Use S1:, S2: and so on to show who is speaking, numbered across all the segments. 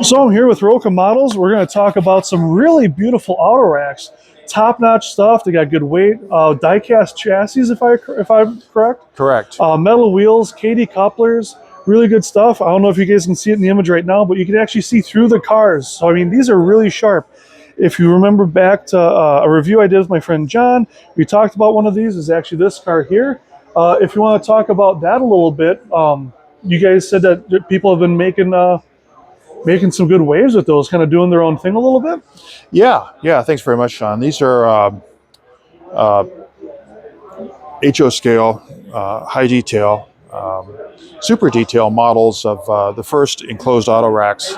S1: So I'm here with Roka Models. We're going to talk about some really beautiful auto racks, top-notch stuff. They got good weight, die-cast chassis, if I'm correct.
S2: Correct.
S1: Metal wheels, KD couplers, really good stuff. I don't know if you guys can see it in the image right now, but you can actually see through the cars. So I mean, these are really sharp. If you remember back to a review I did with my friend John, we talked about one of these. Is actually this car here. If you want to talk about that a little bit, you guys said that people have been making some good waves with those, kind of doing their own thing a little bit.
S2: Yeah. Thanks very much, Shawn. These are HO scale, high detail, super detail models of the first enclosed auto racks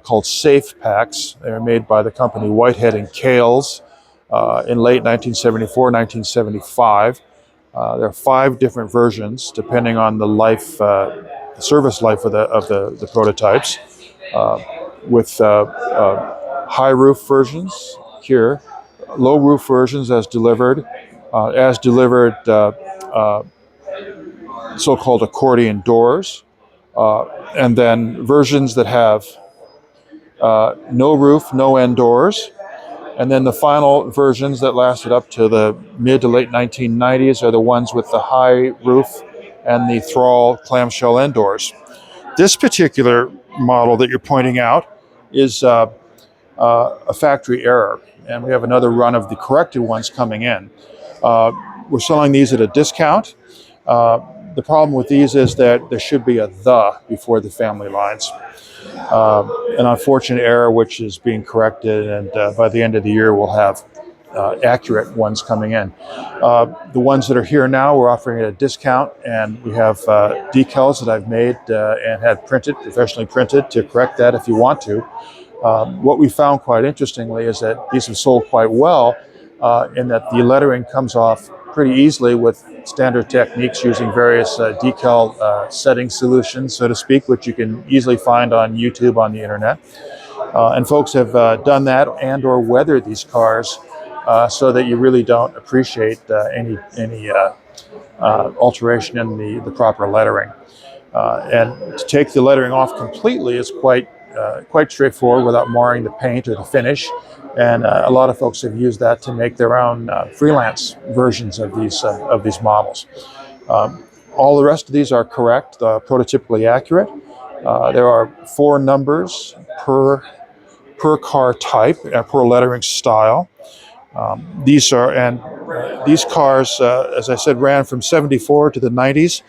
S2: called Safe Packs. They were made by the company Whitehead and Kales in late 1974, 1975. There are 5 different versions depending on the life, the service life of the prototypes. With high roof versions here, low roof versions as delivered so-called accordion doors, and then versions that have no roof, no end doors. And then the final versions that lasted up to the mid to late 1990s are the ones with the high roof and the Thrall clamshell end doors. This particular model that you're pointing out is a factory error, and we have another run of the corrected ones coming in. We're selling these at a discount. The problem with these is that there should be a "the" before the family lines. An unfortunate error which is being corrected, and by the end of the year we'll have accurate ones coming in. The ones that are here now we're offering at a discount, and we have decals that I've made and had printed, professionally printed, to correct that if you want to. What we found quite interestingly is that these have sold quite well in that the lettering comes off pretty easily with standard techniques using various decal setting solutions, so to speak, which you can easily find on YouTube, on the internet. And folks have done that and or weathered these cars so that you really don't appreciate any alteration in the proper lettering. And to take the lettering off completely is quite straightforward without marring the paint or the finish. And a lot of folks have used that to make their own freelance versions of these models. All the rest of these are correct, prototypically accurate. There are 4 numbers per car type and per lettering style. These cars, as I said, ran from '74 to the '90s.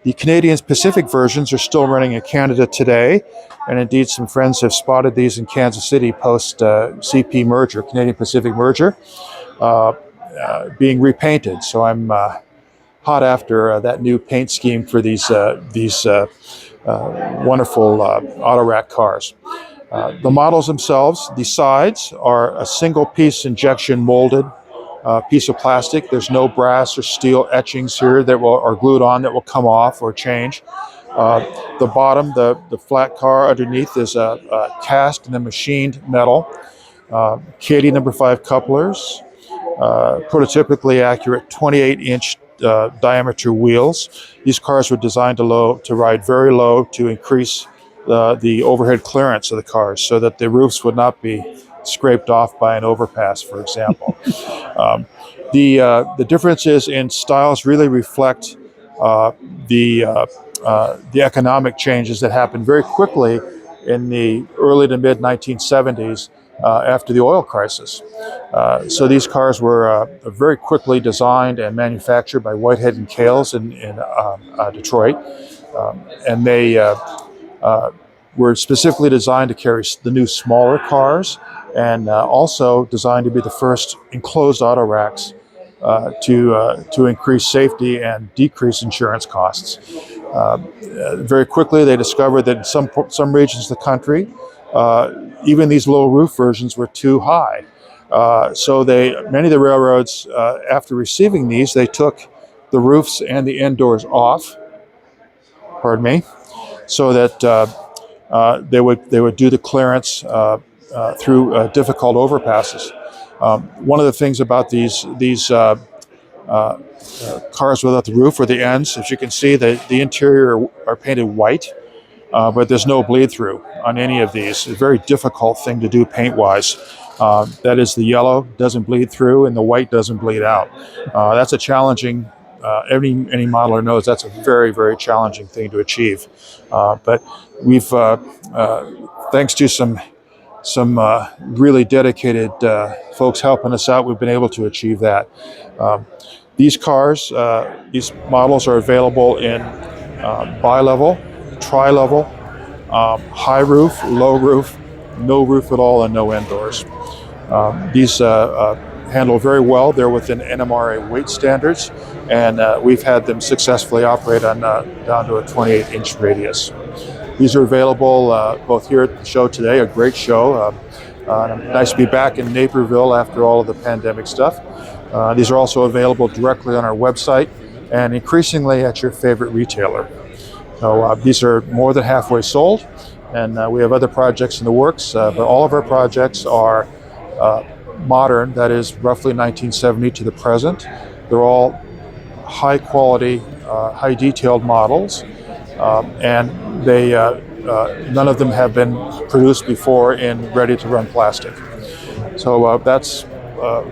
S2: The Canadian Pacific versions are still running in Canada today, and indeed some friends have spotted these in Kansas City post CP merger, Canadian Pacific merger, being repainted. So I'm hot after that new paint scheme for these wonderful auto rack cars. The models themselves, the sides are a single piece injection molded piece of plastic. There's no brass or steel etchings here that are glued on that will come off or change. The bottom, the flat car underneath is a cast and a machined metal. KD number 5 couplers, prototypically accurate 28-inch diameter wheels. These cars were designed to ride very low to increase the overhead clearance of the cars so that the roofs would not be scraped off by an overpass, for example. The differences in styles really reflect the economic changes that happened very quickly in the early to mid 1970s after the oil crisis. So these cars were very quickly designed and manufactured by Whitehead and Kales in Detroit, and they were specifically designed to carry the new smaller cars, and also designed to be the first enclosed auto racks to increase safety and decrease insurance costs. Very quickly, they discovered that in some regions of the country, even these low roof versions were too high. So many of the railroads, after receiving these, they took the roofs and the end doors off. Pardon me, so that they would do the clearance through difficult overpasses. One of the things about these cars without the roof or the ends, as you can see, the interior are painted white. but there's no bleed through on any of these. It's a very difficult thing to do paint-wise. That is, the yellow doesn't bleed through and the white doesn't bleed out. That's a challenging, any modeler knows that's a very, very challenging thing to achieve. But we've, thanks to some really dedicated folks helping us out, we've been able to achieve that. These cars, these models are available in bi-level, tri-level, high roof, low roof, no roof at all, and no end doors. These handle very well. They're within NMRA weight standards, and we've had them successfully operate on down to a 28-inch radius. These are available both here at the show today, a great show. Nice to be back in Naperville after all of the pandemic stuff. These are also available directly on our website and increasingly at your favorite retailer. So these are more than halfway sold, and we have other projects in the works, but all of our projects are modern, that is roughly 1970 to the present. They're all high quality, high detailed models, and they none of them have been produced before in ready to run plastic. So that's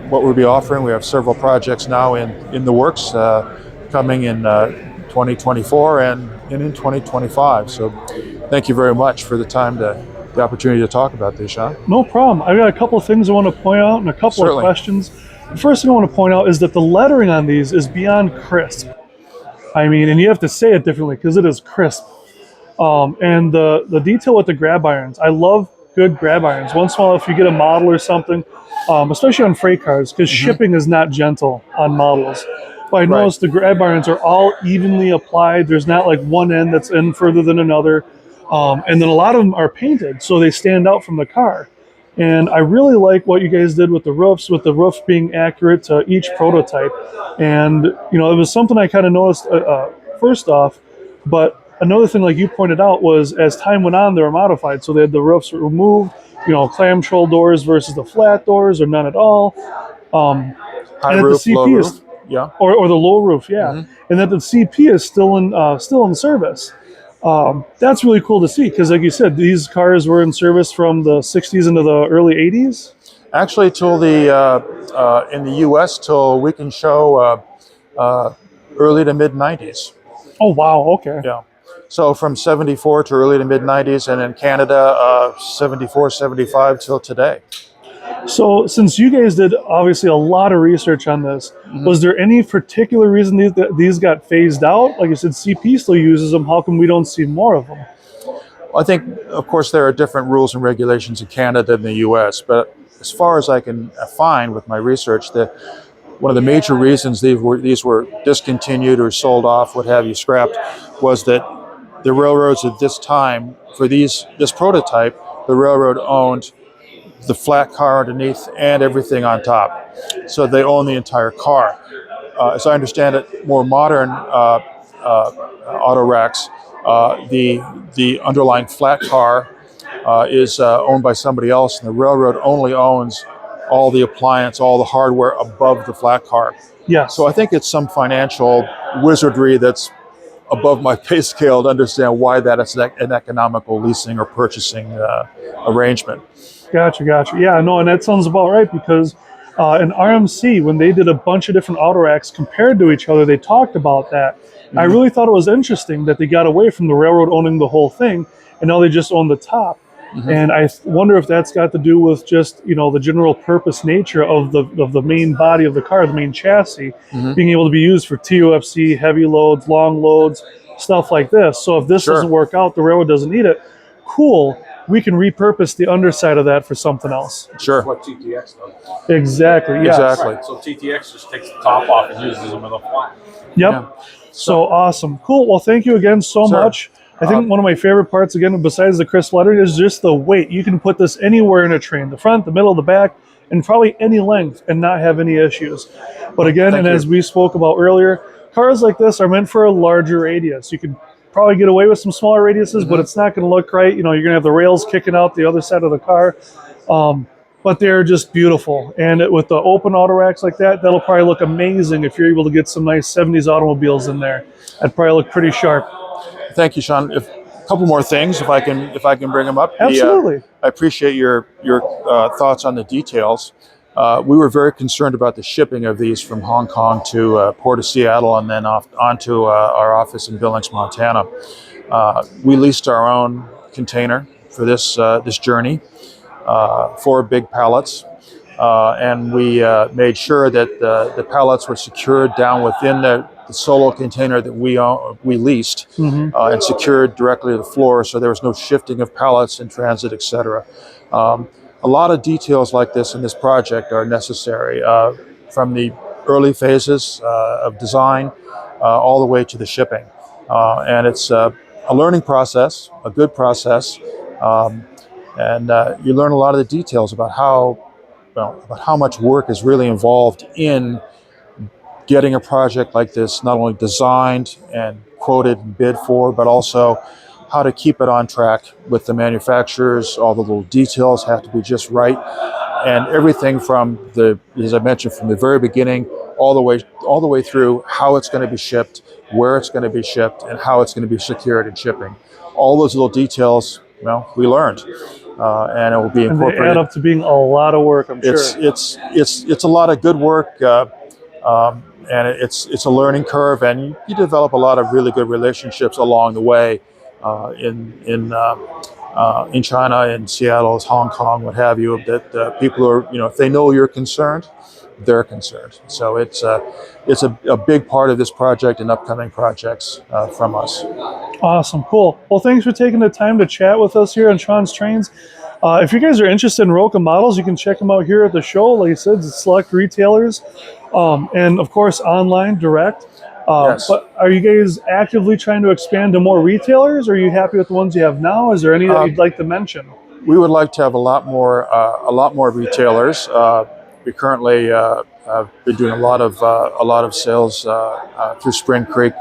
S2: what we'll be offering. We have several projects now in the works, coming in 2024 and in 2025. So thank you very much for the opportunity to talk about this, Shawn.
S1: No problem. I've got a couple of things I want to point out and a couple
S2: Certainly.
S1: of questions. The first thing I want to point out is that the lettering on these is beyond crisp. I mean, and you have to say it differently because it is crisp. And the detail with the grab irons, I love good grab irons. Once in a while, if you get a model or something, especially on freight cars, because shipping is not gentle on models. But I noticed the grab irons are all evenly applied. There's not like one end that's in further than another. And then a lot of them are painted, so they stand out from the car. And I really like what you guys did with the roofs being accurate to each prototype. And, you know, it was something I kind of noticed first off, but another thing, like you pointed out, was as time went on, they were modified. So they had the roofs removed, you know, clamshell doors versus the flat doors or none at all.
S2: High
S1: and
S2: roof,
S1: the CP
S2: low
S1: is,
S2: roof, yeah.
S1: or the low roof, yeah. And that the CP is still in service. That's really cool to see because, like you said, these cars were in service from the 60s into the early 80s.
S2: Actually, till the in the U.S. till we can show early to mid 90s.
S1: Oh wow, okay.
S2: Yeah. So from 74 to early to mid 90s, and in Canada, 74, 75 till today.
S1: So since you guys did obviously a lot of research on this, was there any particular reason these got phased out? Like you said, CP still uses them. How come we don't see more of them?
S2: I think, of course, there are different rules and regulations in Canada than the U.S., but as far as I can find with my research, that one of the major reasons these were discontinued or sold off, what have you, scrapped, was that the railroads at this time, for this prototype, the railroad owned the flat car underneath and everything on top. So they own the entire car. As I understand it, more modern autoracks, the underlying flat car is owned by somebody else, and the railroad only owns all the appliance, all the hardware above the flat car.
S1: Yes.
S2: So I think it's some financial wizardry that's above my pay scale to understand why that is an economical leasing or purchasing arrangement.
S1: Gotcha. Yeah, no, and that sounds about right because in RMC, when they did a bunch of different autoracks compared to each other, they talked about that. I really thought it was interesting that they got away from the railroad owning the whole thing, and now they just own the top. And I wonder if that's got to do with just, you know, the general purpose nature of the main body of the car, the main chassis, being able to be used for TOFC, heavy loads, long loads, stuff like this. So if this doesn't work out, the railroad doesn't need it. Cool. We can repurpose the underside of that for something else.
S2: Sure.
S3: That's what TTX does.
S1: Exactly. Yes.
S2: Exactly.
S3: Right. So TTX just takes the top off and uses them in a flat.
S1: Yep.
S2: Yeah.
S1: So awesome. Cool. Well, thank you again so much. I think one of my favorite parts, again, besides the crisp lettering, is just the weight. You can put this anywhere in a train, the front, the middle, the back, and probably any length and not have any issues. But again, as we spoke about earlier, cars like this are meant for a larger radius. You can probably get away with some smaller radiuses, but it's not going to look right. You know, you're going to have the rails kicking out the other side of the car. But they're just beautiful. And with the open auto racks like that, that'll probably look amazing if you're able to get some nice 70s automobiles in there. That'd probably look pretty sharp.
S2: Thank you, Shawn. couple more things, if I can bring them up.
S1: Absolutely.
S2: I appreciate your thoughts on the details. We were very concerned about the shipping of these from Hong Kong to Port of Seattle and then off onto our office in Billings, Montana. We leased our own container for this journey, 4 big pallets. And we made sure that the pallets were secured down within the solo container that we leased, and secured directly to the floor, so there was no shifting of pallets in transit, etc. A lot of details like this in this project are necessary, from the early phases of design all the way to the shipping. And it's a learning process, a good process, and you learn a lot of the details about how much work is really involved in getting a project like this not only designed and quoted and bid for, but also how to keep it on track with the manufacturers. All the little details have to be just right, and everything from as I mentioned, from the very beginning all the way through how it's going to be shipped, where it's going to be shipped, and how it's going to be secured in shipping. All those little details, we learned. And it will be incorporated.
S1: And they add up to being a lot of work, I'm sure.
S2: It's a lot of good work, and it's a learning curve, and you develop a lot of really good relationships along the way, in China, in Seattle, Hong Kong, what have you. That people are, if they know you're concerned, they're concerned. So it's a big part of this project and upcoming projects from us.
S1: Awesome, cool. Well, thanks for taking the time to chat with us here on Shawn's Trains. If you guys are interested in Roka Models, you can check them out here at the show. Like I said, select retailers, and of course online, direct.
S2: Yes.
S1: But are you guys actively trying to expand to more retailers? Or are you happy with the ones you have now? Is there any that you'd like to mention?
S2: We would like to have a lot more retailers. We currently have been doing a lot of sales through Spring Creek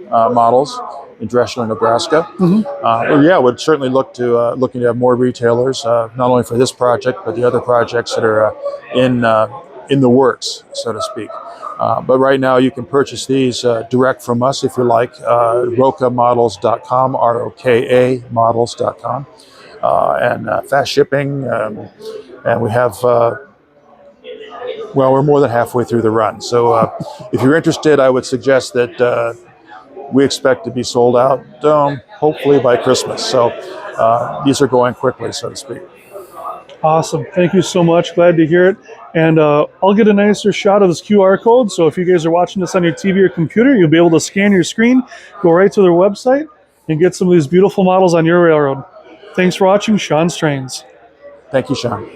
S2: Models in Dreshler, Nebraska. But yeah, we'd certainly looking to have more retailers, not only for this project but the other projects that are in the works, so to speak. But right now, you can purchase these direct from us if you like. RokaModels.com, ROKA Models.com, and fast shipping. And we have. We're more than halfway through the run. So if you're interested, I would suggest that we expect to be sold out hopefully by Christmas. So these are going quickly, so to speak.
S1: Awesome. Thank you so much. Glad to hear it. And I'll get a nicer shot of this QR code. So if you guys are watching this on your TV or computer, you'll be able to scan your screen, go right to their website, and get some of these beautiful models on your railroad. Thanks for watching Shawn's Trains.
S2: Thank you, Shawn.